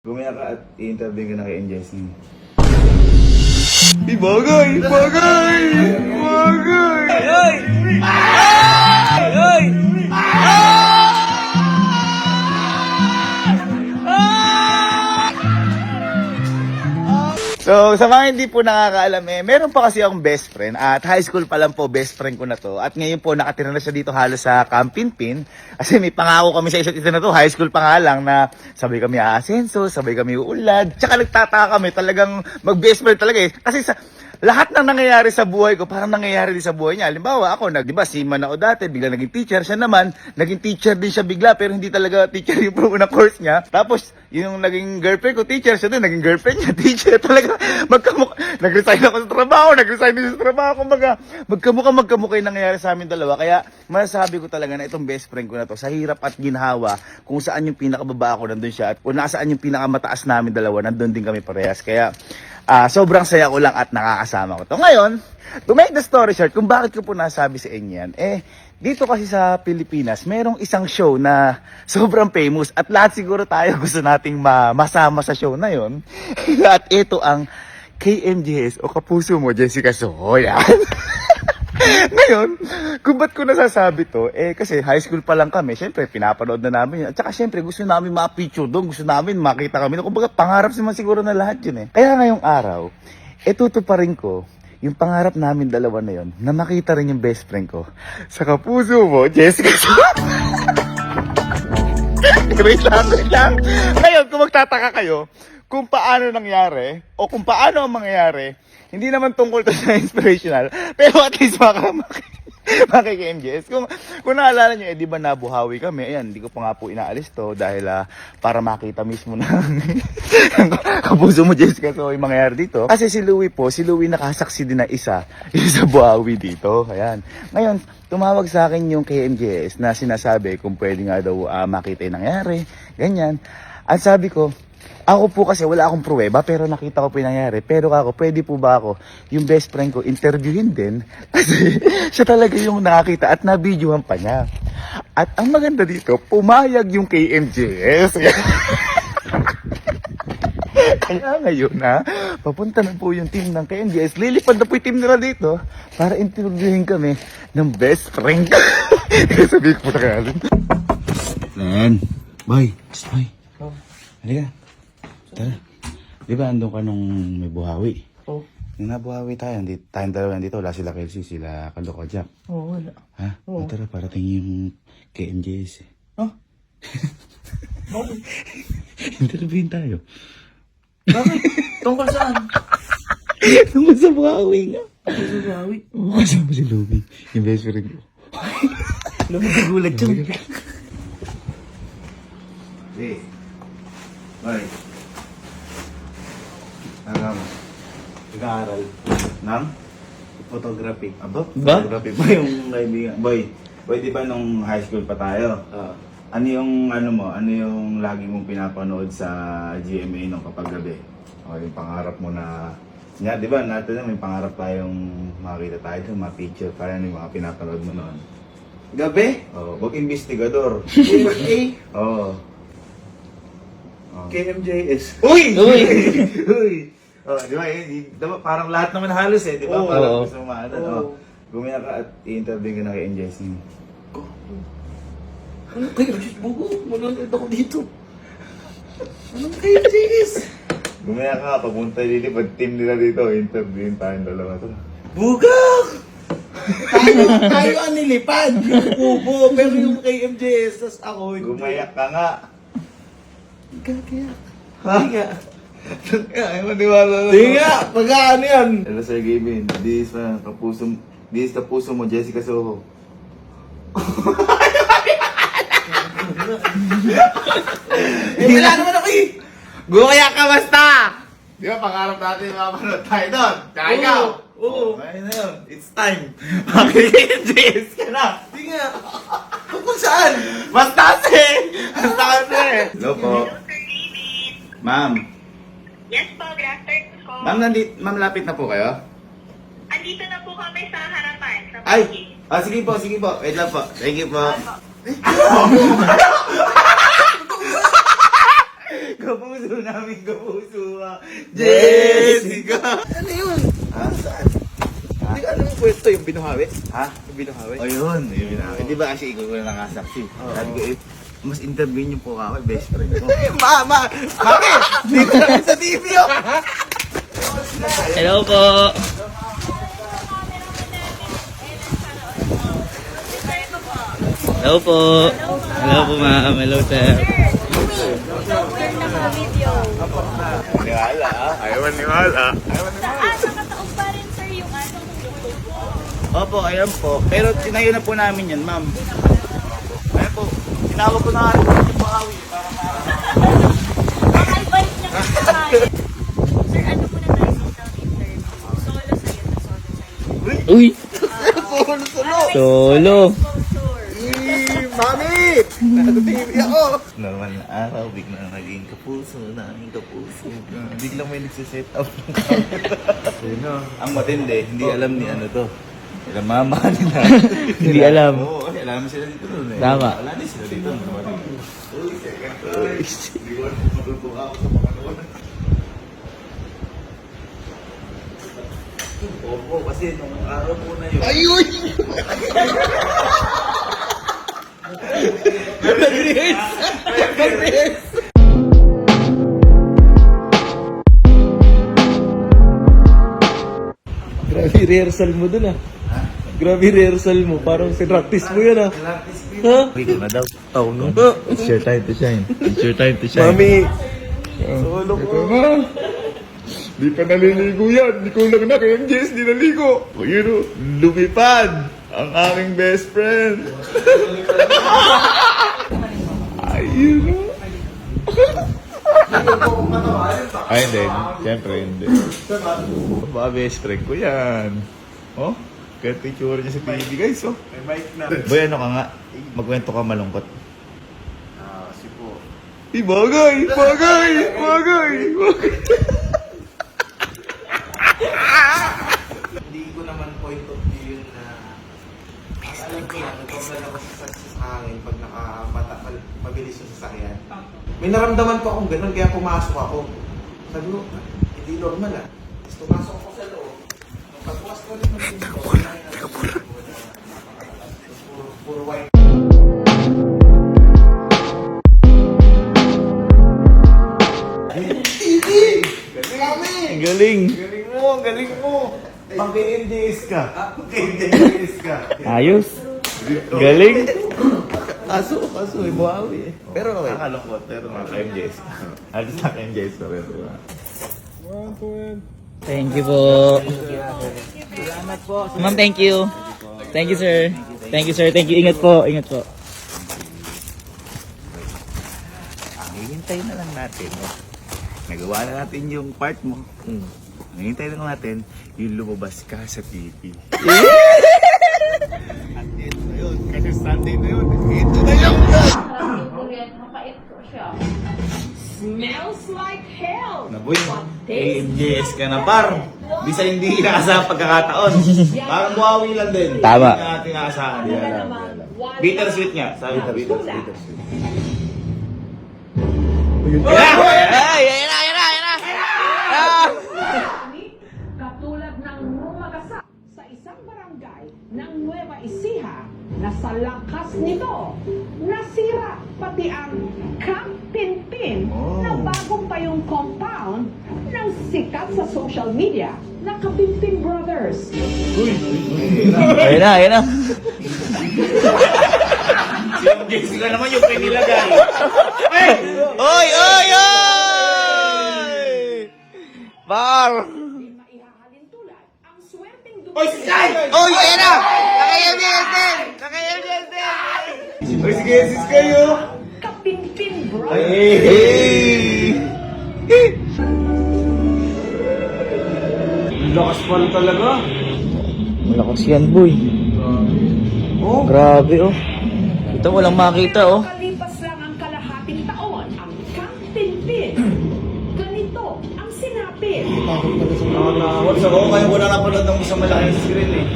Gumaya ka at i-interview ka na kay Jessie. Bagay! Bagay! Bagay! Ay! Ay! So, sa mga hindi po nakakaalam meron pa kasi akong best friend at high school pa lang po best friend ko na to. At ngayon po nakatira na siya dito halos sa Camp Pinpin. Kasi may pangako kami sa isa't isa na to, high school pa nga lang na sabay kami aasenso, sabay kami uulad. Tsaka nagtataka kami talagang mag-best friend talaga eh. Kasi sa lahat ng nangyayari sa buhay ko, parang nangyayari din sa buhay niya. Halimbawa, ako, di ba, seaman ako dati, bigla naging teacher. Siya naman, naging teacher din siya bigla, pero hindi talaga teacher yung unang course niya. Tapos, yung naging girlfriend ko, teacher. Siya din, naging girlfriend niya, teacher. Talaga, nag-resign ako sa trabaho, nag-resign din sa trabaho. Kumbaga, magkamukha yung nangyayari sa amin dalawa. Kaya, masasabi ko talaga na itong best friend ko na to, sa hirap at ginhawa, kung saan yung pinakababa ako, nandun siya. At kung nasaan yung pinakamataas namin dalawa, nandun din kami parehas. Kaya, sobrang saya ko lang at nakakasama ko to. Ngayon, to make the story short, kung bakit ko po nasabi sa inyo yan, dito kasi sa Pilipinas, merong isang show na sobrang famous at lahat siguro tayo gusto nating masama sa show na yon. At ito ang KMJS o Kapuso Mo, Jessica Soho. Yan. Ngayon, kung ba't ko nasasabi to, kasi high school pa lang kami, syempre, pinapanood na namin yun. At saka, syempre, gusto namin ma-picture doon, gusto namin makita kami. Kumbaga, pangarap naman siguro na lahat yun eh. Kaya ngayong araw, tutuparin ko yung pangarap namin dalawa na yun, na makita rin yung best friend ko sa Kapuso Mo, Jessica. Wait lang. Ngayon, kung magtataka kayo, kung paano nangyari, o kung paano ang mangyayari, hindi naman tungkol to sa inspirational, pero at least maki-MJS. Kung naalala nyo, di ba nabuhawi kami, ayan, hindi ko pa nga po inaalis to dahil para makita mismo ng Kapuso Mo, Jessica, so yung mangyayari dito. Kasi si Louie nakasaksi din na isa sa buhawi dito, ayan. Ngayon, tumawag sa akin yung KMJS na sinasabi kung pwede nga daw makita yung nangyari, ganyan. At sabi ko, ako po kasi wala akong pruweba pero nakita ko po yung nangyari. Pero ako, pwede po ba ako yung best friend ko interviewin din? Kasi siya talaga yung nakakita at na-videohan pa niya. At ang maganda dito, pumayag yung KMJS. Kaya ngayon papunta na po yung team ng KMJS. Lilipad na po yung team nila dito para interviewin kami ng best friend. Sabihin ko po na kaya. Len, boy. Halika. Tara. Di ba andun ka nung may buhawi? Oo. Nung nabuhawi tayo, tayong dalawa nandito, wala sila Kelsey, sila Kaloko Jack. Oo, wala. Ha? Oo. Tara, parating yung KMJS eh. Oh? Bakit? Interviewin tayo. Bakit? Tungkol saan? Tungkol sa buhawi nga. Tungkol sa bawi. Kasama si Louie, yung best friend ko. Lumigulat yun. Hey. Bye. Nag-aaral ng photography. Aba? Ba? Photography ba yung kaibigan? Boy, di ba nung high school pa tayo? Ano yung lagi mong pinapanood sa GMA nung kapag gabi? O yung pangarap mo na, di ba natin may pangarap tayong makita tayo, ma-picture tayo yung mga pinapanood mo noon. Gabi? Oh, wag investigador. GMA? Oo. KMJS. Uy! Oh, di ba? Diba, parang lahat naman halos di ba? Oo. Parang gusto mo maano. Oo. Gumaya ka at i-interview ka na kay Jessie. Ano kayo? Bugo, manonood ako dito. Anong KMJS? Gumaya ka, pagpunta dito, pag team nila dito, interviewin tayong dalawa to. Bugak! Tayo ang nilipad. Yung kubo, pero yung KMJS, tas ako hindi. Gumaya ka nga. Gagayak. Ha? Hindi nga. Ay, maniwala na. Hindi nga. Pagkaan yan. Hello, Sir Gavin. This is Kapuso Mo, Jessica Soho. Wala naman ako eh. Gumaya ka basta! Di ba, pangarap natin mapanood tayo doon? Kaya ikaw? Oo. Ngayon na yun. It's time. Makikijis ka na. Hindi nga. Kung saan? Basta kasi! Basta kasi! Hello po. Ma'am. Yes po, good afternoon po. Ma'am, lapit na po kayo? Andito na po kami sa harapan. Sa Ay! parking. Sige po. Wait lang po. Thank you po. Kapuso namin, kapuso. Jessica! Ano yun? Ha? Saan? Hindi ka alam yung kwento yung binuhawi? Ha? Yung binuhawi? Ayun. Di ba kasi ikaw ko na nakasaksi? Sabi ko, mas interview niyo po ako, best friend ko. Mama! Mami! Dito lang sa TV oh! Hello po. Hello po. Hello po ma'am. Hello sir. Niwala, ayaw niwala. Nakataong pa rin, sir, yung YouTube po. Opo, ayan po. Pero tinayo na po namin yan, ma'am. Ayan po. Tinawag ko na nga rin yung Bukawi. Ay, balik niya kasi tayo. Sir, ano po na tayo sa interview? Solo sa'yo na solo sa'yo. Uy. Solo! Solo. Mami! Nasa TV ako! Normal na araw, biglang naging kapuso, naging kapuso. Biglang may nagsiset up. Sino? Ang matindi, hindi alam ni ano to. Ilang mama nila. Hindi alam. Oo, kasi alam sila dito nun eh. Tama. Wala din sila dito. Uy, second choice. Hindi ko alam kung matutuwa ako sa mga ano. Opo, kasi nung araw po na yun. Ayun! Grabe rehearsal mo dun ah. Grabe rehearsal mo. Parang pinractice mo yun ah. Ha? Uy, ko na daw. Oh no. It's your time to shine. It's your time to Mami! Solo ko. Di pa naliligo yan. Di ko lang na kayang Jess, di naligo. O yun o, lumipad ang aming best friend. Ayun o. Ay, hindi. Siyempre, hindi. Baka best friend ko yan. Oh, kaya picture niya sa TV, guys, oh. May mic na. Boy, ano ka nga? Magkwento ka malungkot. Si po. Bagay! Bagay! Bagay! Hindi ko naman point of view yun na alam ko yan, nagpapal ako sa hangin pag mabilis yung sasakyan. May naramdaman po akong ganun kaya pumasok ako. Sabi ko, hindi normal ah. Tapos pumasok ako sa loob. Pagpuas ko rin ng pinto. Puro white. Ang galing! Galing mo, galing mo. Mag-MJS ka. Mag-MJS ka. Ayos. Galing. Kaso, may buhawi eh. Pero okay. Nakakalungkot, pero naka-MJS. Alis naka-MJS pa rin. Thank you po. Ma'am, thank you. Thank you sir. Thank you sir. Thank you. Ingat po. Ingat po. Hihintay na lang natin. Nagawa na natin yung part mo. Hihintay na lang natin yung lumabas ka sa TV. At ito na yun. Kasi Sunday na yun. Ito na yun! Smells like hell. Naboy, AMJS ka na par. Bisa hindi inaasahan pagkakataon. Parang buhawi lang din. Tama. Hindi natin inaasahan. Bittersweet nga. Sabi na bittersweet. Ay, ayan na, ayan na, ayan na. Katulad ng rumagasa sa isang barangay ng Nueva Ecija na sa lakas nito, nasira pati ang Camp Pinpin na bagong pa yung compound ng sikat sa social media na Kapinpin Brothers. Ayan na, ayan na. Si Jessica naman yung pinilagay. Oy, oy, oy! Bar! Di maihahalin tulad ang swerteng Oy, si Sai! Oy, ayan na! Naka-MDS din! Naka-MDS din! Oy, sige, sis kayo! Kapinpin Brothers. Hey! Lakas pala talaga. Malakas yan, boy. Oh. Grabe, oh. Ito, walang makita, oh. Kalipas lang ang kalahating taon, ang Camp Pinpin. Ganito ang sinapit. Nakakawat sa ko, kayo wala napanood ng isang malaking screen eh.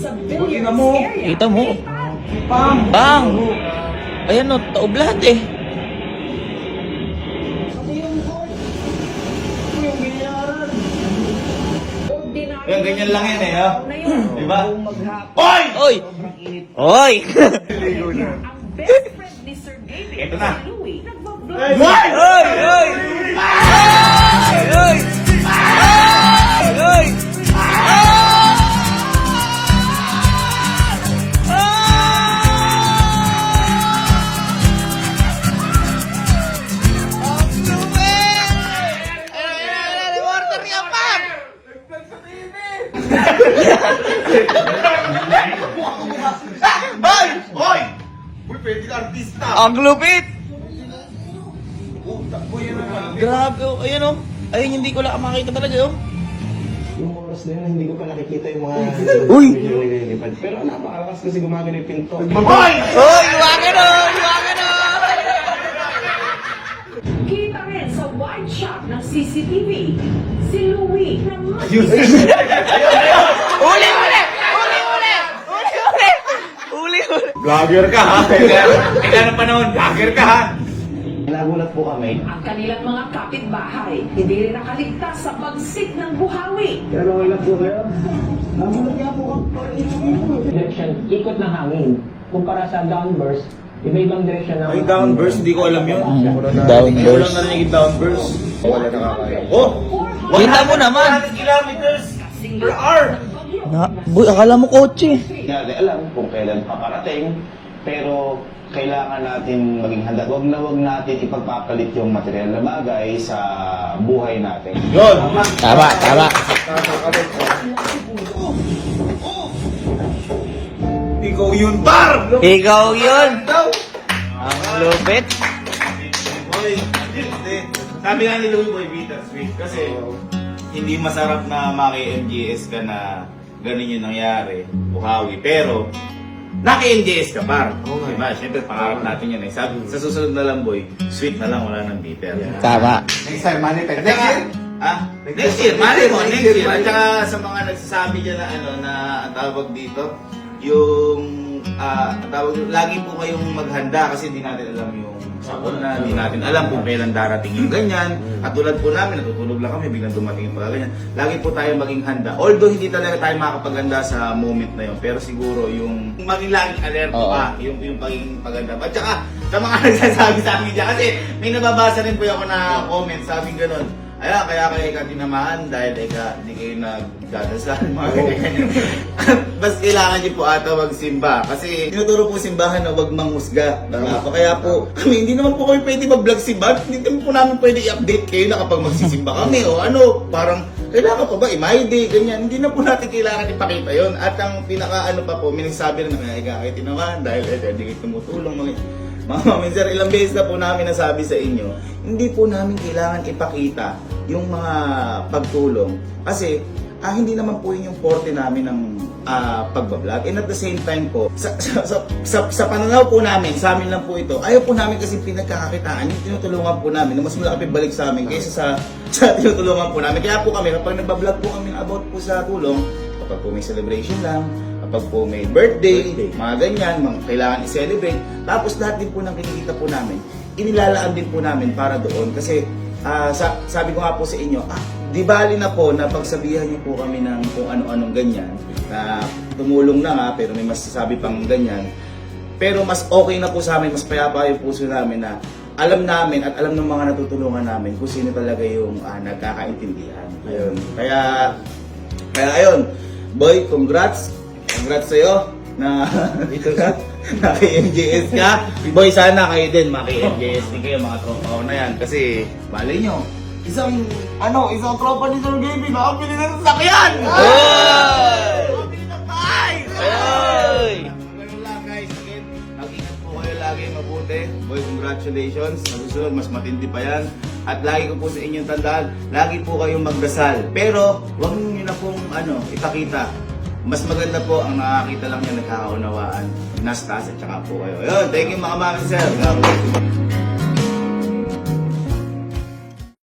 Sa Buti na Billions mo. area. Kita mo. Lipat. Bang! Ayan, oh. Taob lahat, eh. Yan, ganyan lang yan eh, ha? Na yun. Diba? Maghapon. Oy! Oy! Oy! Ang best friend ni Sir David, Ito na. si Louie, nagbablog. Oy! Oy! Oy! Oy! Oy! Hoy! Hoy! Uy, pwede ka artista. Ang lupit! Oh, takbo yun naman. Grabe, oh. Ayun, oh. Ayun, hindi ko lang makita talaga, oh. Yung oras na yun, hindi ko pa nakikita yung mga Uy! video na nililipad. Pero napakalakas kasi gumagano yung pinto. Hoy! Oy! Iwagan, oh! Iwagan, oh! Kita rin sa wide shot ng CCTV, si Louie na Ayun! Uli! Uli! Uli! Uli! Uli! Uli! Uli! Uli! Vlogger ka, ha? Teka ng panahon, vlogger ka, ha? Nagulat po kami. ang kanilang mga kapitbahay. Hindi rin nakaligtas sa pagsik ng buhawi. Pero okay lang po kayo. Nagulat nga po kami. Direction, ikot ng hangin. Kumpara sa downburst, iba-ibang direction ng Ay, downburst, hindi ko alam yun. Downburst. Hindi ko lang narinig yung downburst. Wala nakakaya. Oh! Kita mo naman. 100 kilometers per hour! Na, boy, akala mo kotse. Hindi natin alam kung kailan paparating, pero kailangan natin maging handa. Huwag natin ipagpapalit yung material na bagay sa buhay natin. Yun! Tama, tama. Ikaw yun, par! Ikaw yun. Daw! Ang lupit. Boy, hindi. Sabi nga ni Louie Boy Vita, sweet. Kasi hindi masarap na maki-MGS ka na ganun yung nangyari, buhawi. Pero, naki-MGS ka par. Diba? Siyempre, pangarap natin yun eh. Sabi, sa susunod na lang, boy, sweet na lang, wala nang bitter. Tama. Next time, money time. At saka, next year, mali mo, next year. At saka sa mga nagsasabi dyan na ano, na ang tawag dito, yung, lagi po kayong maghanda kasi hindi natin alam yung sakon na, hindi natin alam kung kailan darating yung ganyan. At tulad po namin, natutulog lang kami, biglang dumating yung mga ganyan. Lagi po tayo maging handa. Although hindi talaga tayo makapaghanda sa moment na yun, pero siguro yung maging laging alerto Oo. pa, yung pagiging paganda. At saka, sa mga nagsasabi sa amin dyan, kasi may nababasa rin po ako na comment, sabi gano'n, ayan, kaya kayo ka tinamaan dahil hindi kayo nagdadasal, mga ganyan. Bas kailangan niyo po ata magsimba. Kasi tinuturo po simbahan na huwag manghusga. Kaya po, kami, hindi naman po kami pwede mag-vlog simba. Hindi naman po namin pwede i-update kayo na kapag magsisimba kami. O ano, parang, kailangan pa ba i-my day, ganyan. Hindi na po natin kailangan ipakita yon. At ang pinaka ano pa po, may nagsabi na kaya kayo tinamaan dahil hindi kayo tumutulong. Mga mami, sir, ilang beses na po namin nasabi sa inyo, hindi po namin kailangan ipakita yung mga pagtulong. Kasi, hindi naman po yun yung forte namin ng pagbablog. And at the same time po, sa pananaw po namin, sa amin lang po ito, ayaw po namin kasi pinagkakakitaan, yung tinutulungan po namin, na mas malaki balik sa amin kaysa sa tinutulungan po namin. Kaya po kami, kapag nagbablog po kami about po sa tulong, kapag po may celebration lang, kapag po may birthday, mga ganyan, mga kailangan i-celebrate. Tapos lahat din po ng kinikita po namin, inilalaan din po namin para doon. Kasi sabi ko nga po sa inyo, di bali na po na pagsabihan niyo po kami ng kung ano-anong ganyan, na tumulong na nga pero may masasabi pang ganyan. Pero mas okay na po sa amin, mas payapa yung puso namin na alam namin at alam ng mga natutulungan namin kung sino talaga yung nagkakaintindihan. Ayun. Kaya ayun, boy, congrats sa'yo na dito ka, naki-MJS ka. Boy, sana kayo din maki-MJS din kayo, mga tropa ko na yan. Kasi, balay nyo, isang tropa ni Sir Gaby, makapili na sa sasakyan! Makapili ng bahay! Ganun lang guys, again, mag-ingat po kayo lagi mabuti. Boy, congratulations. Sa susunod, mas matindi pa yan. At lagi ko po sa inyong tandaan, lagi po kayong magdasal. Pero, huwag nyo na pong ipakita. Mas maganda po ang nakakita lang niya nagkakaunawaan. Nas taas at saka po kayo. Ayun, thank you mga mami sir. God bless you.